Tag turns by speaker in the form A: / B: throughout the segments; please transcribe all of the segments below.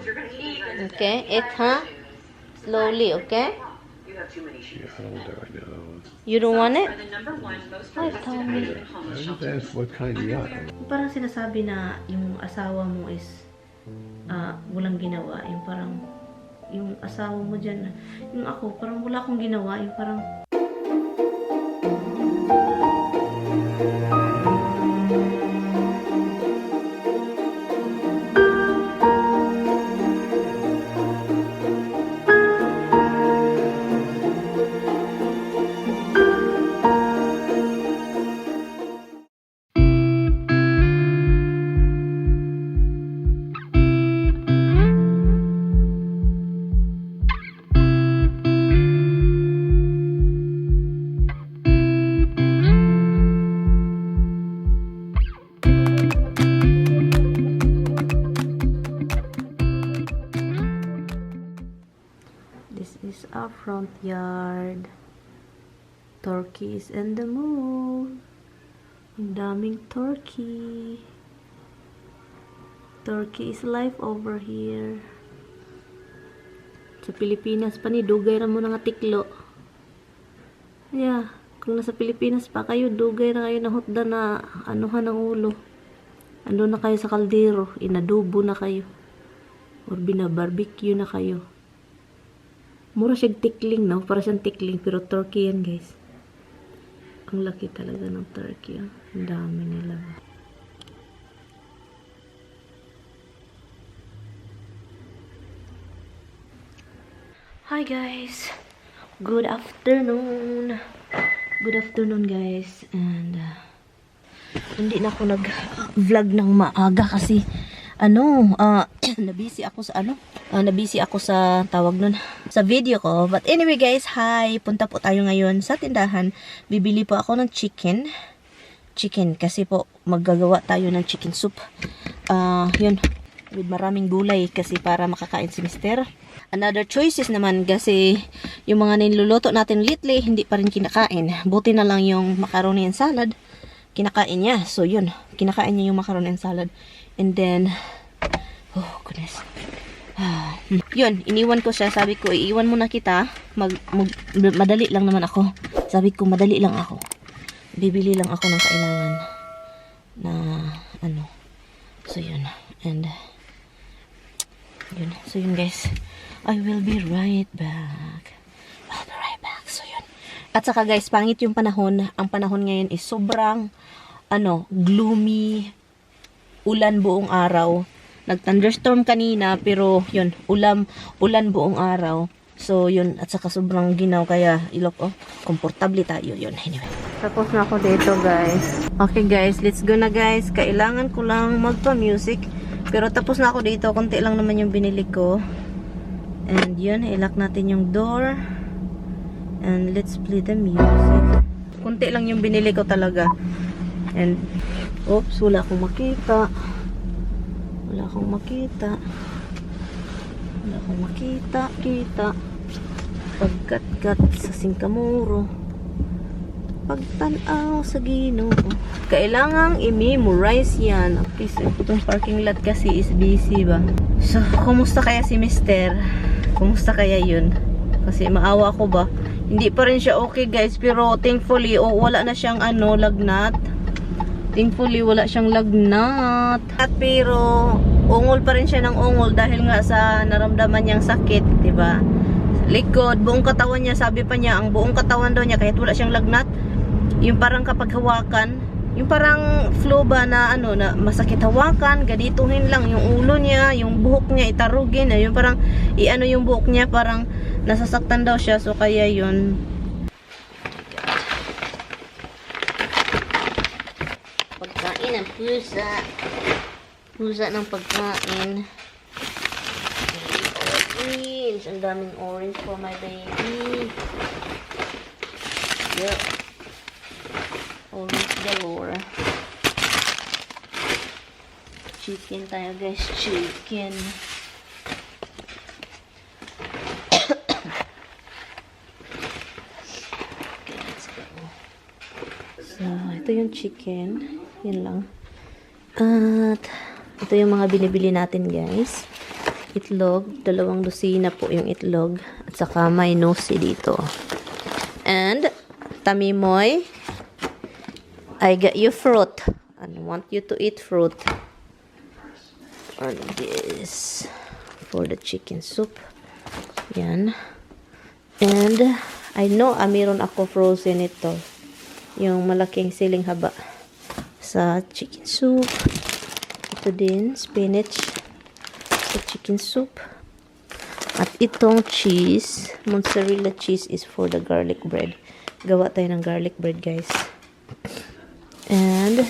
A: Okay, eat, huh? Slowly, okay?
B: Yeah, I don't want that right now.
A: You don't want it? Ay, Tommy.
B: I just asked what kind you got.
A: Parang sinasabi na yung asawa mo is walang ginawa. Yung parang, yung asawa mo dyan, yung ako, parang wala akong ginawa. Yung parang, this is our front yard. Turkey is in the moon. Ang daming turkey. Turkey is life over here. Sa Pilipinas pa ni, dugay na mo nga tiklo. Yeah, kung nasa Pilipinas pa kayo, dugay na kayo na hotda na anuhan ng ulo. Ando na kayo sa kaldero, inadubo na kayo. Or binabarbecue na kayo. Mura siyang tikling, no? Para siyang tikling, pero turkey yan, guys. Ang laki talaga ng turkey, ah. Ang dami nila. Hi, guys. Good afternoon. Good afternoon, guys. And, hindi na ako nag-vlog ng maaga kasi, nabisi ako sa nabisi ako sa tawag nun sa video ko. But anyway guys, hi, punta po tayo ngayon sa tindahan. Bibili po ako ng chicken kasi po maggagawa tayo ng chicken soup. Yun, with maraming gulay kasi para makakain si Mister. Another choices naman kasi yung mga niluluto natin lately hindi pa rin kinakain. Buti na lang yung macaroni and salad kinakain niya. So yun, kinakain niya yung macaroni and salad. And then, oh goodness. Yun, iniwan ko siya. Sabi ko, iiwan mo na kita. Madali lang naman ako. Sabi ko, madali lang ako. Bibili lang ako ng kailangan na So yun. And yun. So yun guys. I will be right back. I'll be right back. So yun. At saka guys, pangit yung panahon. Ang panahon ngayon is sobrang gloomy. Ulan buong araw. Nag-thunderstorm kanina pero yun, ulan buong araw. So yun, at saka sobrang ginaw kaya komportable tayo yun. Anyway. Tapos na ako dito guys. Okay guys, let's go na guys. Kailangan ko lang magpa-music. Pero tapos na ako dito, konti lang naman yung binili ko. And yun, ilak natin yung door. And let's play the music. Konti lang yung binili ko talaga. And oops, wala akong makita. Pagkat-kat sa singkamuro. Pagtanaw sa Ginoo. Kailangang i-memorize yan. Okay, so itong parking lot kasi is busy ba? So, kumusta kaya si Mister? Kumusta kaya yun? Kasi maawa ko ba? Hindi pa rin siya okay guys. Pero thankfully, wala na siyang lagnat. Thankfully, wala siyang lagnat. Pero, ungol pa rin siya ng ungol dahil nga sa naramdaman niyang sakit, diba? Likod, buong katawan niya, sabi pa niya, ang buong katawan daw niya, kahit wala siyang lagnat, yung parang kapag hawakan, yung parang flu ba na na masakit hawakan, ganituhin lang yung ulo niya, yung buhok niya, itarugin, yung parang, yung buhok niya, parang nasasaktan daw siya, so kaya yun. Pagkain ng pusa ng pagkain. Orange, ang daming orange for my baby. Yeah, orange galore. Chicken tayo guys, chicken. Okay, let's go. So, ito yung chicken. Yan lang. At ito yung mga binibili natin guys. itlog. 2 dosina po yung itlog. At saka may nosy dito. And, Tamimoy, I got you fruit. I want you to eat fruit. And this for the chicken soup. Yan. And, I know, meron ako frozen ito. Yung malaking siling haba sa chicken soup. Ito din, spinach sa chicken soup. At itong cheese, mozzarella cheese is for the garlic bread. Gawa tayo ng garlic bread, guys. And,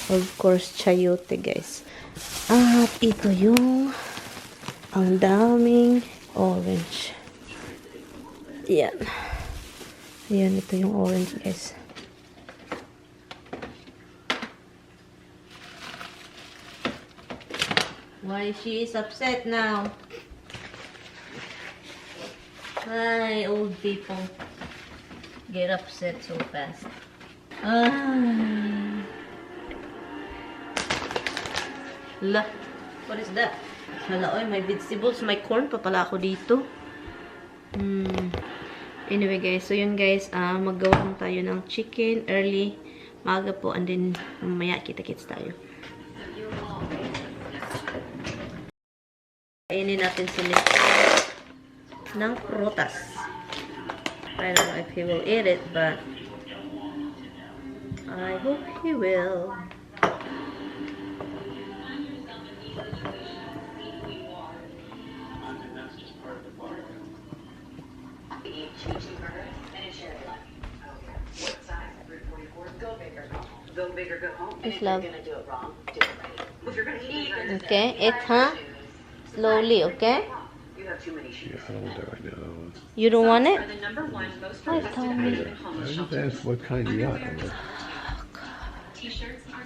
A: of course, chayote, guys. At ito yung ang daming orange. Yan. Ayan, ito yung orange, guys. Why she is upset now? Hi, old people. Get upset so fast. La, what is that? Hala, oy, may vegetables, may corn pa pala ako dito. Anyway, guys, so yun, guys, maggawa lang tayo ng chicken early, maaga po, and then mamaya kita-kits tayo. Kainin natin sila ng prutas. I don't know if he will eat it, but I hope he will.
C: Go big or go home. And
A: Yes,
C: if
A: love.
C: you're gonna do it wrong, do it right. If you're gonna eat it,
A: Okay, eat, huh? Slowly, okay?
C: you have too many shoes.
B: Yeah, I don't want that right now.
A: You don't want it?
C: Are the number one most
A: Hi,
C: requested
A: Tommy.
C: item in
B: I
C: homeless
B: just
C: shelters.
B: asked what kind of yacht.
C: T-shirts are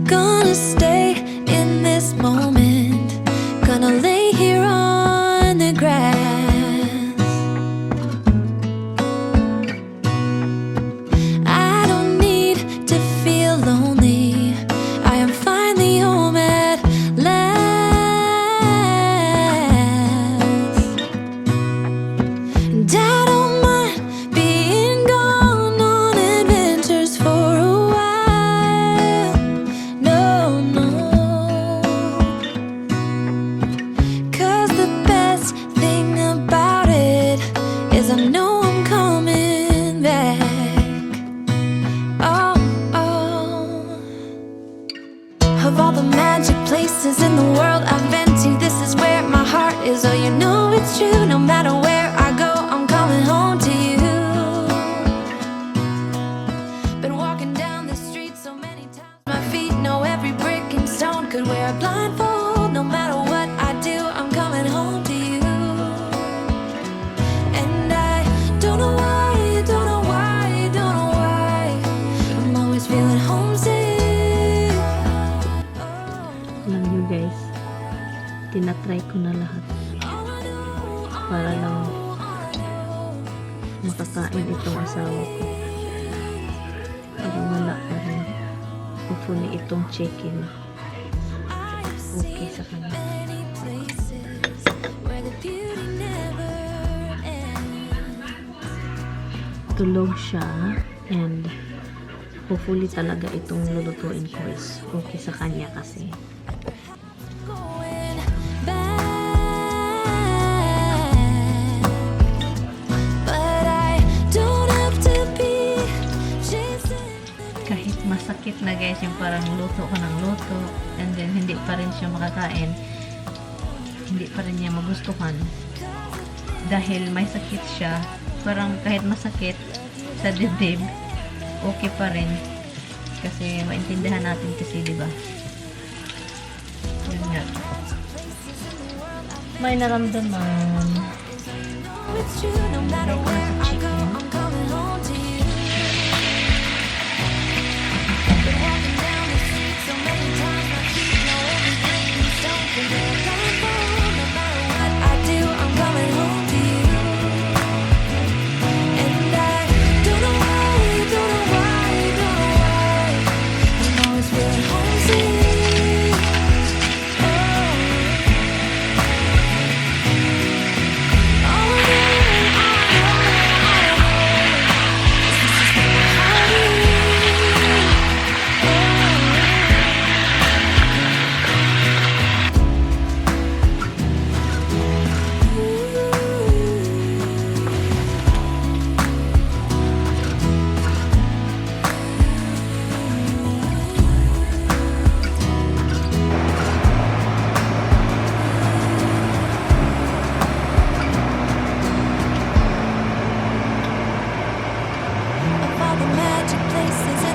D: Gonna stay in this moment. Gonna lay here on the grass. I don't need to feel lonely. I am finally home at last. And I don't mind being gone on adventures for a while. No, no. 'Cause the best thing about it is I know I'm coming back. Oh, oh. Of all the magic places in the world I've been to, this is where my heart is. Oh, you know it's true. No matter where I go, I'm coming home to you. Been walking down the street so many times, my feet know every brick and stone. Could wear a blindfold. No matter what I do, I'm coming home to you. And I don't know why, don't know why, don't know why I'm always feeling homesick.
A: Alam nyo, guys, tinatry ko na lahat para lang makakain itong asawa ko. Parang wala pa rin. Hopefully itong chicken okay sa kanya.
D: Many places where the beauty never ends.
A: Tulog siya and hopefully talaga itong lulutuin ko is okay sa kanya kasi
D: Going back, but I don't have to be chasing.
A: kahit masakit na, guys, yung parang luto ka ng luto and then hindi pa rin siya makakain, hindi pa rin niya magustuhan dahil may sakit siya. Parang kahit masakit sa dibdib, okay pa rin kasi maintindihan natin kasi, diba? Yun nga, may naramdaman.
D: Oh, it's true. No matter where I go, I'm coming home to you. Been walking down the street so many times, my feet know every brick and stone. Can wear a blindfold. No matter what I do, I'm coming home to you.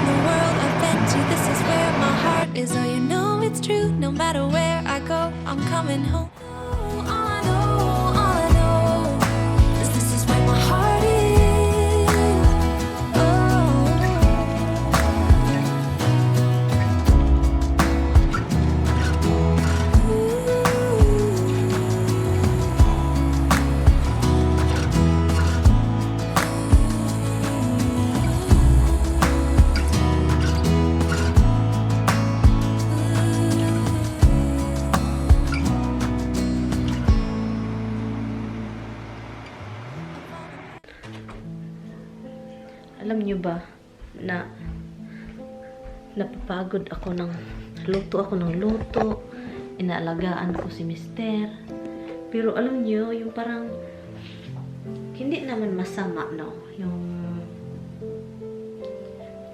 D: the world I've been to. This is where my heart is. Oh, you know it's true. No matter where I go, I'm coming home. All I know is this is where my heart is. Oh.
A: Alam niyo ba na napapagod ako ng luto, inaalagaan ko si Mister. Pero alam niyo, yung parang hindi naman masama, no?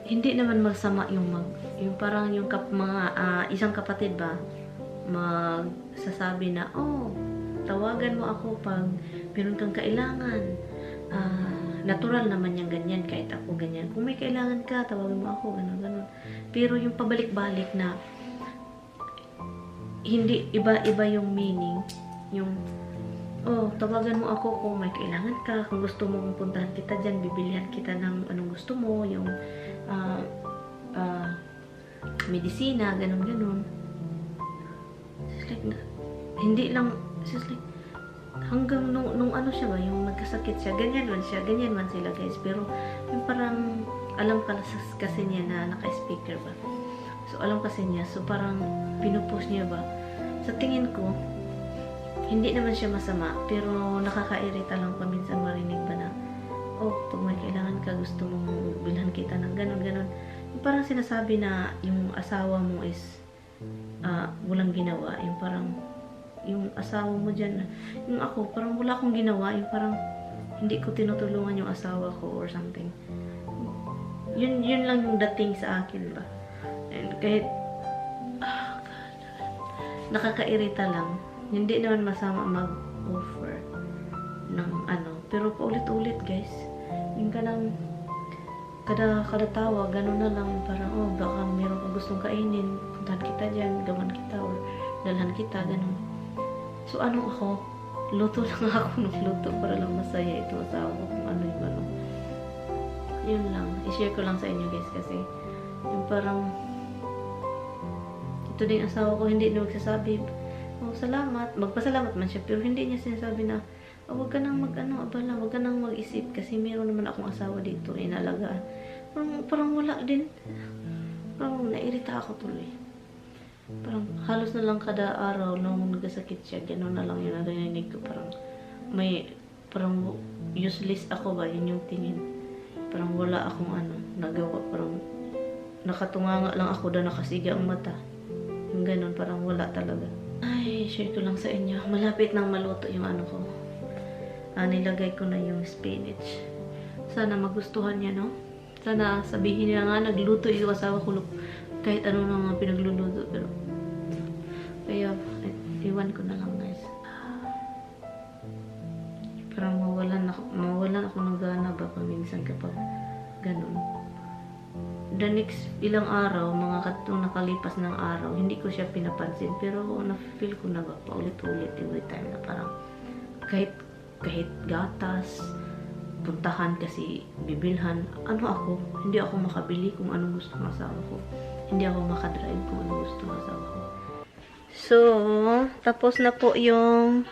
A: Hindi naman masama yung parang yung mga isang kapatid ba magsasabi na, oh, tawagan mo ako pag meron kang kailangan. Natural naman yung ganyan, kahit ako ganyan. Kung may kailangan ka, tawagan mo ako, gano'n. Pero yung pabalik-balik na, hindi, iba-iba yung meaning. Yung, oh, tawagan mo ako kung may kailangan ka, kung gusto mo puntahan kita dyan, bibilihan kita ng anong gusto mo, yung, medisina, gano'n. It's like, hindi lang, it's just like, hanggang nung ano siya ba, yung magkasakit siya, ganyan man sila guys. Pero yung parang alam kasi niya na naka-speaker ba, so alam kasi niya, so parang pinupost niya ba. Sa tingin ko, hindi naman siya masama, pero nakakairita lang paminsan marinig ba na, oh, pag may kailangan ka, gusto mong bilhan kita ng ganon. Yung parang sinasabi na yung asawa mo is walang ginawa, yung parang yung asawa mo dyan, yung ako, parang wala akong ginawa, yung parang hindi ko tinutulungan yung asawa ko or something. Yun lang yung dating sa akin ba. And kahit, nakakairita lang, hindi naman masama mag-offer ng ano, pero paulit-ulit guys, yung kanang, kada tawa, gano'n na lang, yung parang, oh, baka meron kang gustong kainin, puntahan kita dyan, gawan kita, or dalhan kita, gano'n. So, ano ako? Luto lang ako ng luto para lang masaya itong asawa ko kung ano yung ano. Yun lang. I-share ko lang sa inyo guys kasi yung parang ito din asawa ko hindi na magsasabi, oh, salamat. Magpasalamat man siya pero hindi niya sinasabi na, oh, wag ka nang abala, wag ka nang mag-isip kasi meron naman akong asawa dito, inalagaan. Parang wala din. Parang nairita ako tuloy. Parang halos na lang kada araw nung nagkasakit siya, gano'n na lang yung narinig ko. Parang useless ako ba, yun yung tingin. Parang wala akong nagawa. Parang nakatunganga lang ako na nakasiga ang mata. Yung gano'n, parang wala talaga. Ay, share ko lang sa inyo. Malapit nang maluto yung ano ko. Nilagay ko na yung spinach. Sana magustuhan niya, no? Sana sabihin niya nga, nagluto yung asawa ko. Kahit ano na mga pinagluluto, pero kaya iwan ko na lang guys. Parang mawalan ako ng gana ba paminsan kapag ganun. The next ilang araw, mga katong nakalipas ng araw, hindi ko siya pinapansin, pero na-feel ko na ba paulit-ulit every time na parang kahit gatas, puntahan kasi bibilhan, hindi ako makabili kung anong gusto ng asawa ko. Hindi ako makadrive kung anong gusto ng asawa ko. So, tapos na po yung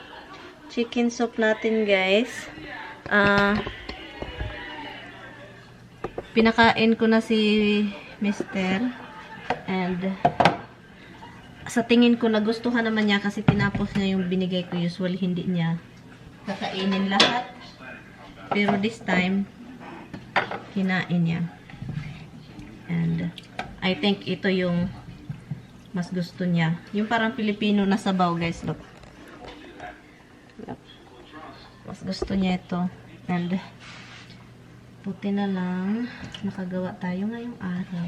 A: chicken soup natin, guys. Pinakain ko na si Mister. And, sa tingin ko, nagustuhan naman niya kasi tinapos niya yung binigay ko. Usually, hindi niya kakainin lahat. Pero this time, kinain niya. And, I think ito yung mas gusto niya. Yung parang Pilipino na sabaw, guys. Look. Mas gusto niya ito. And, puti na lang. Nakagawa tayo ngayong araw.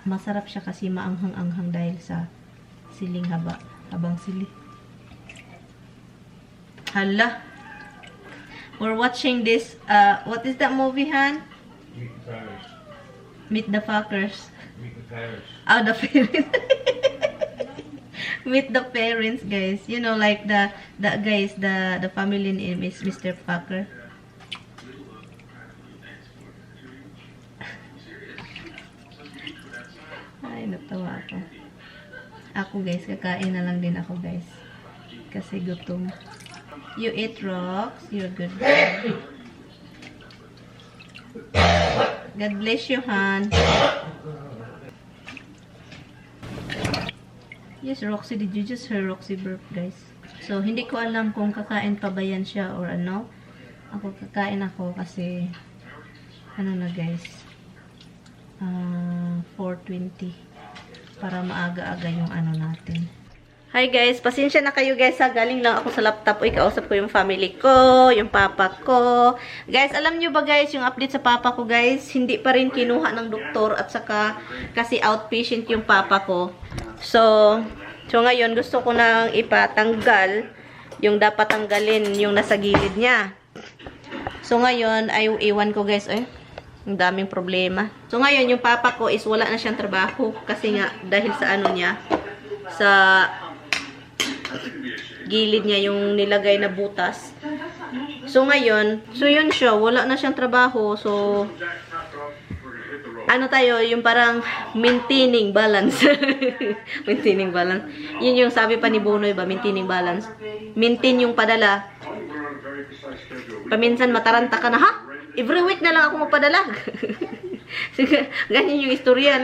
A: Masarap siya kasi maanghang-anghang dahil sa siling habang sili. Hala! We're watching this, what is that movie, Han? Meet the fuckers. Oh, the parents. Meet the parents, guys. You know, like the guys, the family name is Mr. Fucker. Ay, natawa ako. Ako, guys, kakain na lang din ako, guys. Kasi gutom. You eat rocks, you're good. God bless you, Han. Yes, Roxy, did you just hear Roxy burp, guys? So, hindi ko alam kung kakain pa ba yan siya or ano. Ako, kakain ako kasi, ano na, guys, 4:20 para maaga-aga yung ano natin. Hi guys, pasensya na kayo guys ha, galing lang ako sa laptop. Uy, kausap ko yung family ko, yung papa ko. Guys, alam nyo ba guys, yung update sa papa ko guys, hindi pa rin kinuha ng doktor at saka kasi outpatient yung papa ko. So ngayon gusto ko nang ipatanggal yung dapat tanggalin yung nasa gilid niya. So ngayon ay iwan ko guys, ang daming problema. So ngayon yung papa ko is wala na siyang trabaho kasi nga dahil sa ano niya, sa gilid niya yung nilagay na butas. So ngayon, yun siya, wala na siyang trabaho. So ano tayo, yung parang maintaining balance. Maintaining balance. Yun yung sabi pa ni Bonoy ba, maintaining balance. Maintain yung padala. Paminsan mataranta ka na, ha? Every week na lang ako magpadala. Ganyan yung istorya.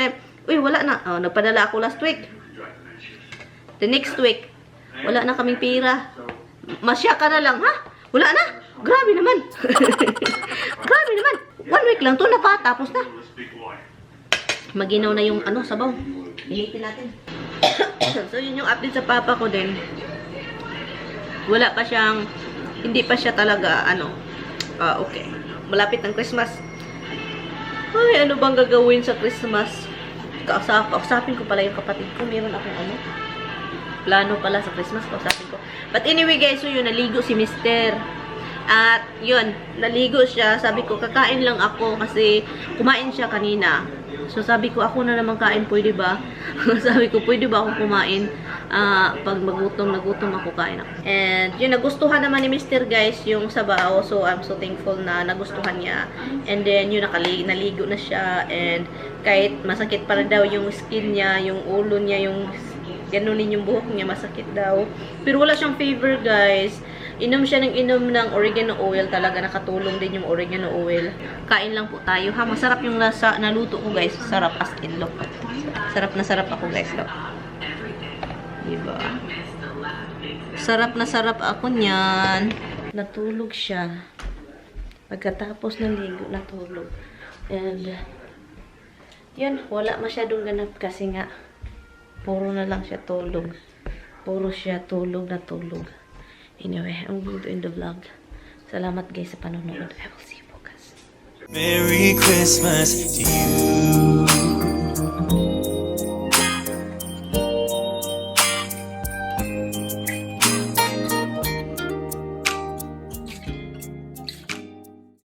A: Uy, wala na. Oh, nagpadala ako last week. The next week, wala na kaming pira. Masya ka na lang, ha? Wala na? Grabe naman. Grabe naman. 1 week lang to na pa, tapos na. Maginaw na yung ano, sabaw. Initin natin. So, yun yung update sa papa ko din. Wala pa siyang, hindi pa siya talaga, okay. Malapit ng Christmas. Ay, ano bang gagawin sa Christmas? Kausapin ko pala yung kapatid ko. Meron akong plano pala sa Christmas, kausapin ko. But anyway guys, so yun, naligo si Mr. At yun, naligo siya. Sabi ko, kakain lang ako kasi kumain siya kanina. So sabi ko, ako na naman kain, pwede ba? Sabi ko, pwede ba akong kumain? Pag nagutom ako, kain ako. And yun, nagustuhan naman ni Mr. guys yung sabaw. So I'm so thankful na nagustuhan niya. And then yun, naligo na siya. And kahit masakit pa rin daw yung skin niya, yung ulo niya, yung ganunin yung buhok niya, masakit daw. Pero wala siyang fever, guys. Inom siya ng oregano oil. Talaga nakatulong din yung oregano oil. Kain lang po tayo, ha? Masarap yung lasa. Naluto ko, guys. Sarap as in, look. Sarap na sarap ako, guys, look. Diba? Sarap na sarap ako niyan. Natulog siya. Pagkatapos ng ligo, natulog. And, yun, wala masyadong ganap kasi nga, puro na lang siya tulog. Puro siya tulog na tulog. Anyway, I'm going to end the vlog. Salamat guys sa panonood. I will see you bukas.
E: Merry Christmas to you.